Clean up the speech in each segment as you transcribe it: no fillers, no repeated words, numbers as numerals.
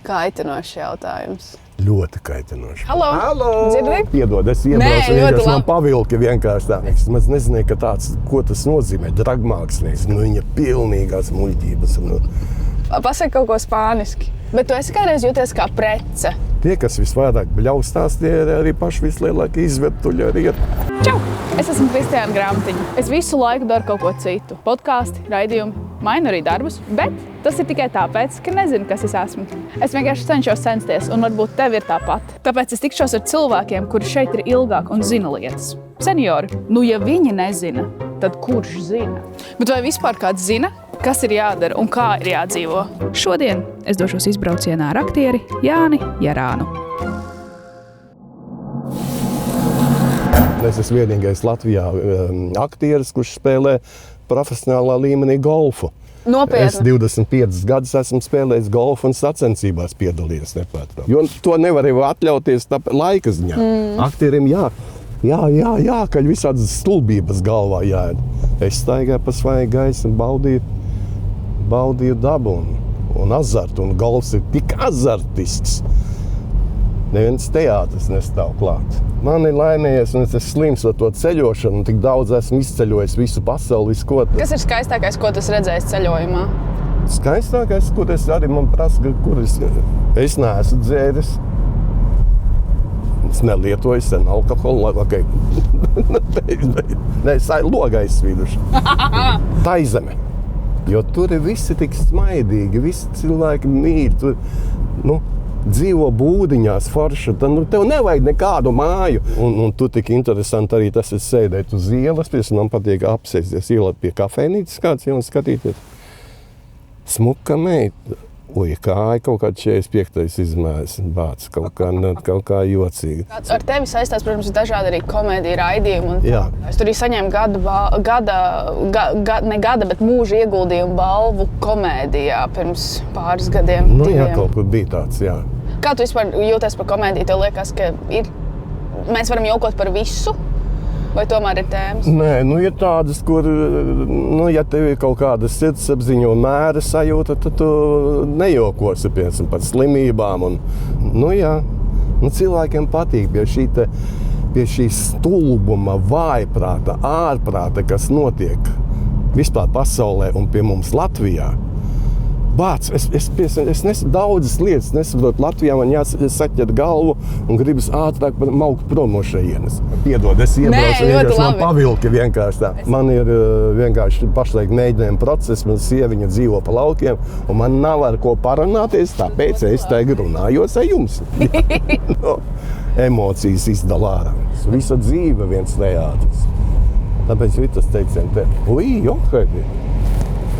Kaitinošs jautājums. Ļoti kaitinoši. Halo! Dzirdi? Piedod, es iebraucu vienkārši man pavilka vienkārši tā. Es maz nezināju, ka tāds, ko tas nozīmē, dragmāksnieks. Viņa pilnīgās muļķības. Pasaka kaut ko spāniski. Bet tu esi kādreiz jūties kā prece. Tie, kas visvairāk bļaustās, tie ir arī paši vislielākie izvertuļi arī ir. Čau! Es esmu Kristiāna Grāmatiņa. Es visu laiku daru kaut ko citu. Podkāsti, raidījumi, mainu arī darbus, bet tas ir tikai tāpēc, ka nezinu, kas es esmu. Es vienkārši cenšos censties, un varbūt tev ir tāpat. Tāpēc es tikšos ar cilvēkiem, kuri šeit ir ilgāk un zina lietas. Seniori, ja viņi nezina, tad kurš zina? Bet vai vispār kāds zina, kas ir jādara un kā ir jādzīvo? Šodien es došos izbraucienā ar aktieri Jāni Jarānu. Es esmu vienīgais Latvijā aktieris, kurš spēlē profesionālā līmenī golfu. Nopietni. Es 25 gadus esmu spēlējis golfu un sacensībās piedalījies nepārtraukti. Jo to nevar jau atļauties laika ziņā. Aktierim jākaļ visādas stulbības galvā jāiet. Es staigāju pa svaigu gaisu un baudīju dabu un azartu. Un golfs ir tik azartisks. Neviens teātris nestāv klāt. Man ir laimējies, un es esmu slims ar to ceļošanu, un tik daudz esmu izceļojis visu pasauli, visu ko. Kas ir skaistākais, ko tu redzējis ceļojumā? Skaistākais, kur es arī man prasa, kur es neesmu dzēris. Es nelietoju sen alkoholu, okay. Nē, es logā izsvīduši. Taizeme. Jo tur ir visi tik smaidīgi, visi cilvēki mīļi. Tur, dzīvo būdiņās forši, tad tev nevajag nekādu māju. Un tu tik interesanti arī tas ir sēdēt uz ielas, man patīk apsēsties ielāt pie kafejnīcas kāds un skatīties. Smuka meita, kāja kaut kāda 45. izmērs, bāc, kaut kā jocīgi. Ar tevi saistās, protams, dažādi arī komēdija raidījumi. Jā. Es tur arī saņēmu bet mūža ieguldījumu balvu komēdijā pirms pāris gadiem. Jā, kaut kur bija tāds, jā. Kā tu vispār jūties par komēdiju? Tev liekas, ka mēs varam jokot par visu? Vai tomēr ir tēmas? Nē, ir tādas, kur, ja tev ir kaut kāda sirdsapziņa un mēra sajūta, tad tu nejokosi, piemēram, par slimībām. Cilvēkiem patīk pie šī stulbuma, vājprāta, ārprāta, kas notiek vispār pasaulē un pie mums Latvijā. Bāc, es daudzas lietas nesaprotu. Latvijā man jāsaķer galvu un gribas ātrāk maukt prom no šejienes. Piedod, es iebraucu vienkārši man pavilka vienkārši tā. Man ir vienkārši pašlaik mēģinājuma process, man sieviņa dzīvo pa laukiem un man nav ar ko parunāties, tāpēc es tagad runājos ar jums. Emocijas izdala ārā. Visa dzīve viens teātris. Tāpēc Vitas teicien te, johaidi.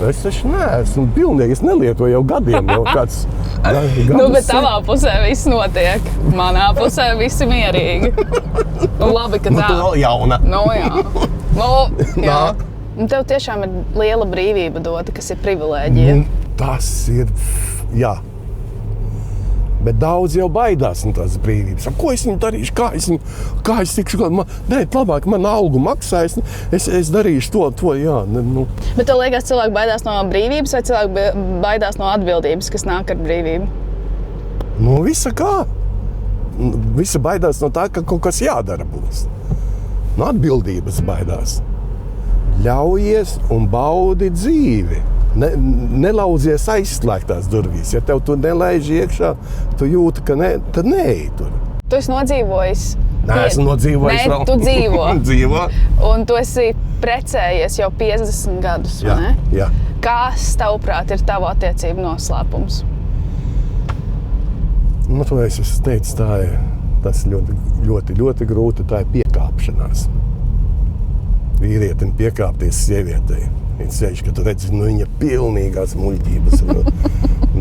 Es taču neesmu pilnīgi, es nelietoju jau gadiem. Bet tavā pusē viss notiek. Manā pusē visi mierīgi. Labi, ka tā. Tu vēl jauna. Jā. Tev tiešām ir liela brīvība dota, kas ir privilēģija. Tas ir, jā. Bet daudz jau baidās no tās brīvības. Ko es viņu darīšu? Kā es tikšu? Nē, labāk man algu maksājas. Es darīšu to, jā. Bet tev liekas, cilvēki baidās no brīvības vai cilvēki baidās no atbildības, kas nāk ar brīvību? Visa kā. Visa baidās no tā, ka kaut kas jādara būs. No atbildības baidās. Ļaujies un baudi dzīvi. Nelauzies aizslēgtās durvīs. Ja tev tu nelaiž iekšā, tu jūti, ka tad neej tur. Tu esi nodzīvojis? Nē, esmu nodzīvojis vēl. Tu dzīvo. Dzīvo. Un tu esi precējies jau 50 gadus, jā, vai ne? Jā. Kas, tavuprāt, ir tavu attiecību noslēpums? Es teicu, tas ļoti, ļoti, ļoti grūti, tā ir piekāpšanās. Vīrietim piekāpties sievietei. Viņš sēž, ka tu redzi, viņa pilnīgās muļķības.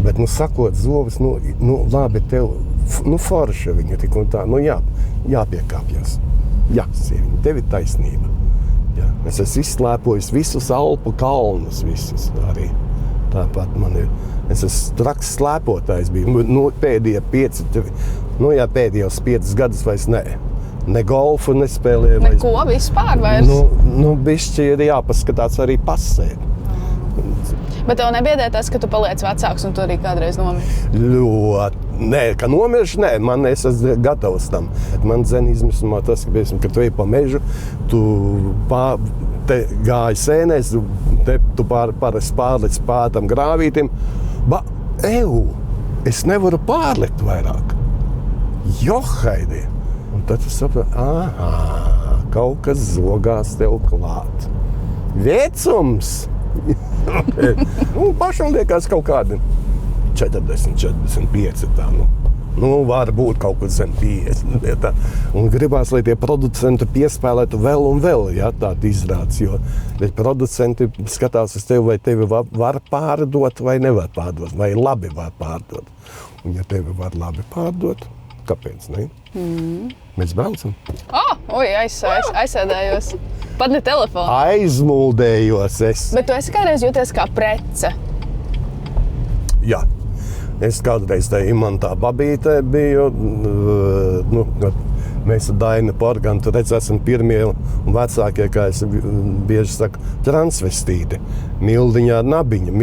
Bet, sakot zobus, labi, tev, forša viņa tik un tā. Jāpiekāpjas. Jā, sieviņa, tev ir taisnība. Jā. Es esmu izslēpojis visus Alpu kalnus, visus arī. Tāpat man ir. Es esmu traks slēpotājs biju. Pēdējos 5 gadus vairs ne. Ne golfu nespēlēju. Neko vispār vairs? Bišķi ir jāpaskatās arī pasē. Bet tev nebiedē tas, ka tu paliec vecāks un tu arī kādreiz nomiri? Nē, ka nomiršu, nē, es esmu gatavs tam. Man dzen izmisumā tas, ka tu ej pa mežu, tu te gāji sēnēs, tu parasti pārlic pār tam grāvītim. Es nevaru pārlikt vairāk. Johaidī! Un tad tu saprati, kaut kas zogās tev klāt. Vecums! Pašam liekas kaut kādi 40, 45 tā, var būt kaut kur zem 50. Tā. Un gribās, lai tie producenti piespēlētu vēl un vēl, tāda izrādes, jo producenti skatās uz tevi, vai tevi var pārdot vai nevar pārdot, vai labi var pārdot. Un ja tevi var labi pārdot, kāpēc ne? Mēs braucam. Aizsēdējos. Pat ne telefonu. Aizmuldējos es. Bet tu esi kādreiz jūties kā prece? Jā. Es kādreiz te Imantā Babītē biju, mēs ar Dainu Porganu, tu redz, esam pirmie un vecākie, kā es bieži saku, transvestīti. Mildiņā ar nabiņu,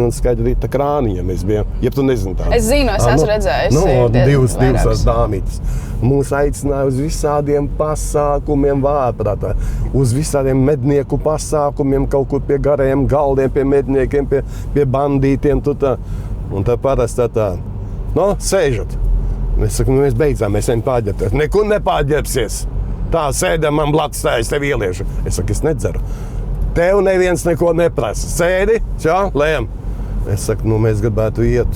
un Skaidrīta Krāniņa mēs bijām. Ja tu nezini tā. Es zinu, es esmu redzējusi. Divas dāmītes. Mūs aicināja uz visādiem pasākumiem Vārprātā, uz visādiem mednieku pasākumiem, kaut kur pie garajiem galdiem, pie medniekiem, pie bandītiem. Un tā parasti tā, sēžat. Mēs sakam, mēs beidzām, mēs ejam pārģērbties. Nekur nepārģērbsies. Tā sēdam man blakus, tā es tev ieliešu. Es saku, es nedzeru. Tev neviens neko neprasa. Sēdi, lējam. Es saku, mēs gribētu iet,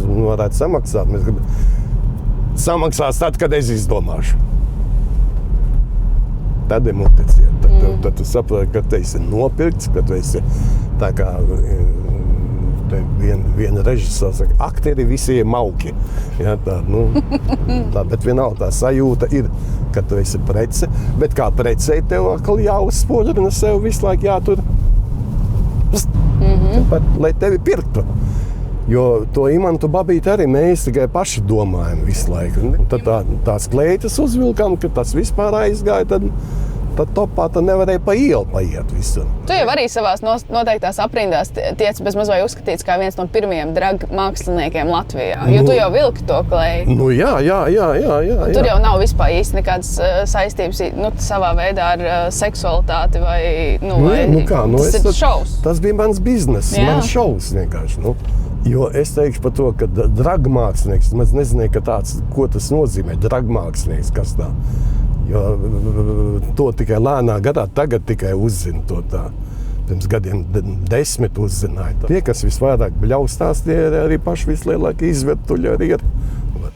varētu samaksāt. Samaksās tad, kad es izdomāšu. Tad ir muticiet. Tad tu saproti, ka tu esi nopirkts, ka tu esi tā kā... Viena režisora saka, aktieri visi ir mauki. Bet vienalga tā sajūta ir, ka tu esi prece, bet kā precei tev atkal jāuzspodrina sev visu laiku jātur, lai tevi pirktu. Jo to Imantu Babīti arī mēs tikai paši domājam visu laiku. Tad tās kleitas uzvilkam, ka tas vispār aizgāja, tad topā tu nevarēja pa ielu paiet visur. Tu jau arī savās noteiktās aprindās tiec bez maz vai uzskatīts kā viens no pirmajiem drag māksliniekiem Latvijā. Jo tu jau vilki to kleju. Jā. Tur jau nav vispār īsti nekādas saistības savā veidā ar seksualitāti vai tas ir šovs. Tas bija mans bizness, mans šovs vienkārši. Jo es teikšu par to, ka drag mākslinieks, es nezināju, ko tas nozīmē, drag mākslinieks, kas tā. Jo to tikai lēnā gadā, tagad tikai uzzina to tā. Pirms gadiem 10 uzzināja. Tie, kas visvairāk bļaustās, tie arī paši vislielākie izvertuļi arī ir.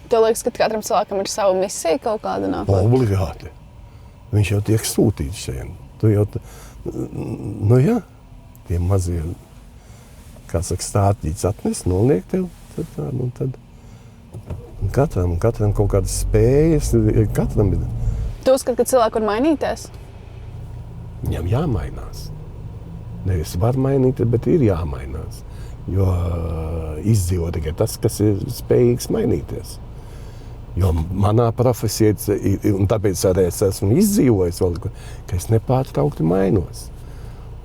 Tev liekas, ka katram cilvēkam ir sava misija kaut kāda nākotnē? Obligāti. Viņš jau tiek sūtīts šeit. Tu jau, tie mazie, kā saka, stārķītes atnes, noliek tev. Tad. Katram kaut kādas spējas, katram ir. Tu uzskati, ka cilvēki var mainīties? Viņam jāmainās. Nevis var mainīties, bet ir jāmainās. Jo izdzīvo tikai tas, kas ir spējīgs mainīties. Jo manā profesijā, un tāpēc arī es esmu izdzīvojis vēl, ka es nepārtraukti mainos.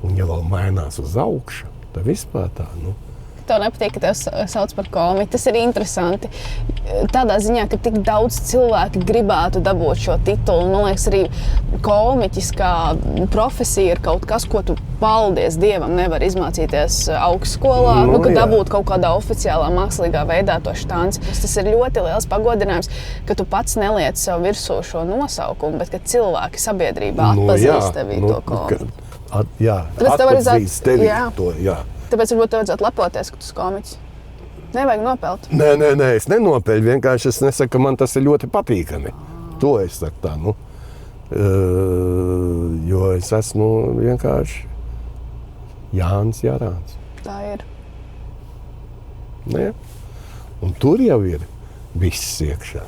Un ja vēl mainās uz augšu, tad vispār tā, Tev nepatīk, ka tev sauc par komiķi. Tas ir interesanti. Tādā ziņā, ka tik daudz cilvēki gribētu dabūt šo titulu. Man liekas, arī komiķis kā profesija ir kaut kas, ko tu, paldies Dievam, nevar izmācīties augstskolā. Ka dabūt kaut kādā oficiālā mākslīgā veidā to štanci. Tas ir ļoti liels pagodinājums, ka tu pats neliec sev virsū šo nosaukumu, bet ka cilvēki sabiedrībā atpazīst tevī to komiķi. Atpazīst tevī to, jā. Tāpēc varbūt tev vajadzētu lepoties, ka tu esi komiķis. Nevajag nopelt. Nē, es nenopeļu. Vienkārši es nesaku, ka man tas ir ļoti patīkami. To es saku tā, jo es esmu vienkārši Jānis Jārāns. Tā ir. Un tur jau ir viss iekšā.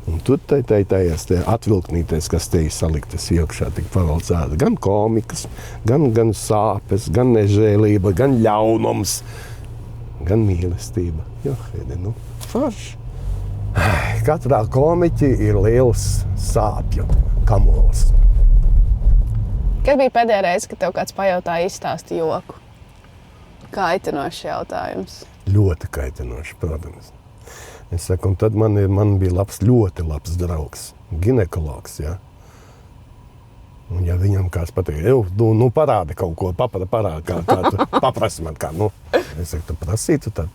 Un tur tajās atvilknītēs, kas te ir saliktas iekšā, tik pavalcēta gan komikas, gan sāpes, gan nežēlība, gan ļaunums, gan mīlestība. Farši. Katrā komiķi ir liels sāpju kamols. Kad bija pēdējā reize, kad tev kāds pajautāja izstāsti joku? Kaitinošs jautājums. Ļoti kaitinoši, protams. Es saku, un tad man bija ļoti labs draugs, ginekologs, ja. Un ja viņam kāds patīk, nu parādi kaut ko, parādi, kā tu paprasi man kā, nu. Es saku, tu prasītu tā.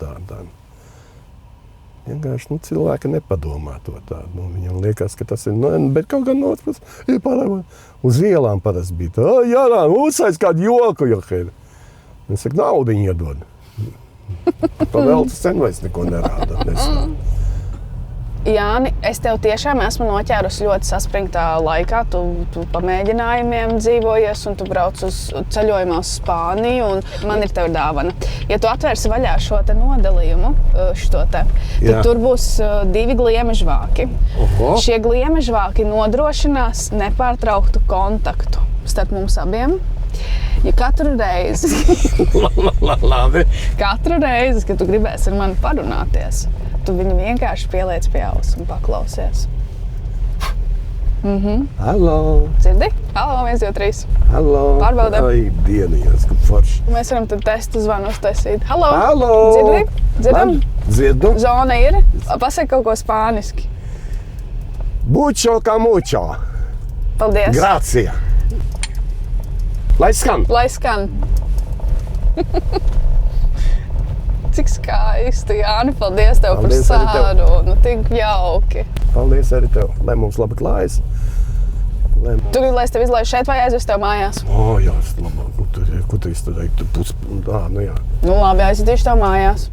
Vienkārši, cilvēki nepadomā to tādu. Nu, viņam liekas, ka tas ir, bet kaut kā no otras puses, parādi, uz ielām parasti bija tā, jārā, uzsaic kādu joku, jokiem. Es saku, naudiņu iedod. Pa vēl tu sen vairs neko nerāda. Jāni, es tev tiešām esmu noķērusi ļoti saspringtā laikā. Tu pamēģinājumiem dzīvojies un tu brauc uz ceļojumā uz Spāniju un man ir tev dāvana. Ja tu atvērsi vaļā šo te nodalījumu, tad tur būs 2 gliemežvāki. Šie gliemežvāki nodrošinās nepārtrauktu kontaktu starp mums abiem. Ja katru reizi, kad tu gribēsi ar mani parunāties, tu viņu vienkārši pieliec pie auss un paklausies. Halo! Dzirdi? Halo, 1, 2, 3. Halo! Pārbaudam. Ai, dieniņas, ka forši. Mēs varam tad testu zvanu uztaisīt. Halo! Halo! Dzirdi? Dzirdam? Dzirdu. Zona ir? Pasaka kaut ko spāniski. Mucho kā mucho. Paldies! Grazie! Lai skan! Lai skan! Cik skaisti, Jāni, paldies tev par sarunu, tik jauki. Paldies arī tev, lai mums labi klājas. Tu gribi, lai es tev izlaižu šeit vai aizvest tev mājās? Jā, es labāk, kur tu izturēji, nu jā. Nu labi, aizvedīšu tev mājās.